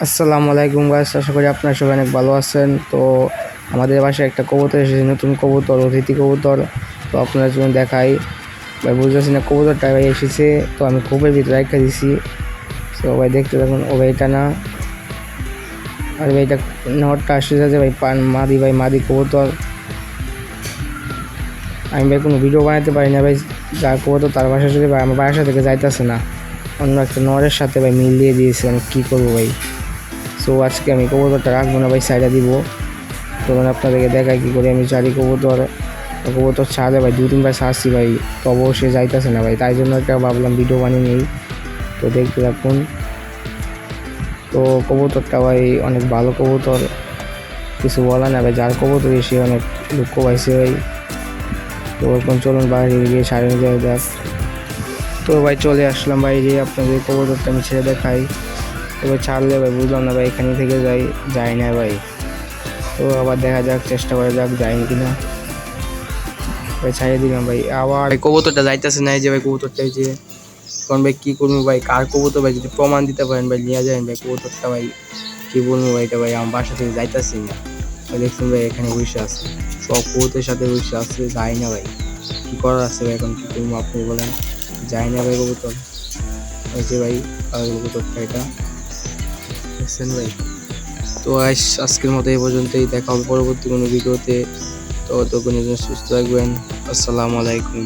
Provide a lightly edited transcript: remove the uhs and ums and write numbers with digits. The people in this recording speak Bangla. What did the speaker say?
আসসালামু আলাইকুম গাইস, আশা করি আপনারা সবাই অনেক ভালো আছেন। তো আমাদের বাসায় একটা কবুতর এসেছে, নতুন কবুতর, অতিথি কবুতর। তো আপনার জন্য দেখাই ভাই, বুঝতেছি না কবুতরটা ভাই এসেছে। তো আমি খোপের ভিতরে রেখে দিছি। তো ভাই দেখতে থাকুন। ও ভাই এটা না, আর ভাই এটা নটটা আসছে ভাই, মাদি ভাই, মাদি কবুতর। আমি ভাই কোনো ভিডিও বানাতে পারি না ভাই, যার কবুতর তার বাসা থেকে ভাই আমার বাসা থেকে যাইতেছে না, অন্য একটা নরের সাথে ভাই মিল দিয়ে দিয়েছে। আমি কী করবো ভাই? সো আজকে আমি কবুতরটা রাখবো না ভাই, সাইডে দিব। তো আপনাদেরকে দেখাই কী করে আমি চারি কবুতর ছাড়ে ভাই, 2-3 বার ছাড়ছি ভাই, তবুও সে যাইতেছে না ভাই। তাই জন্য একটা ভাবলাম ভিডিও বানিয়ে নেই। তো দেখতে থাকুন। তো কবুতরটা ভাই অনেক ভালো কবুতর, কিছু বলা না ভাই, যার কবুতর এসে অনেক দুঃখ পাইছে ভাই। তো এখন চলুন বাইরে গিয়ে ছাড়ে নিয়ে যাক। তো ভাই চলে আসলাম বাইরে, আপনাদের কবুতরটা আমি ছেড়ে দেখাই। তো ভাই ছাড়লে ভাই বুঝলাম না ভাই, এখানে থেকে যাই না ভাই। তো আবার দেখা যাক, চেষ্টা করা যাক যায় কিনা। ভাই ছাড়িয়ে দিলাম ভাই, আবার কবুতরটা যাইতেছে না। এই যে ভাই কবুতরটা, এই যে এখন ভাই কী করবো ভাই, কার কবুতর ভাই, যদি প্রমাণ দিতে পারেন ভাই নিয়ে যাবেন ভাই কবুতরটা ভাই। কী বলবো ভাই, এটা ভাই আমার বাসা থেকে যাইতেছি না ভাই। দেখছেন ভাই এখানে বসে আছে, সব কবুতরের সাথে বসে আছে, যাই না ভাই। কী করার আছে ভাই, এখন কী করবো আপনি বলেন? যাই না ভাই কবুতর। এই যে ভাই কবুতরটা, এটা দেখছেন ভাই। তো আজকের মতো এই পর্যন্তই, দেখা হবে পরবর্তী কোনো ভিডিওতে। তো ততক্ষণের জন্য সুস্থ থাকবেন। আসসালামু আলাইকুম।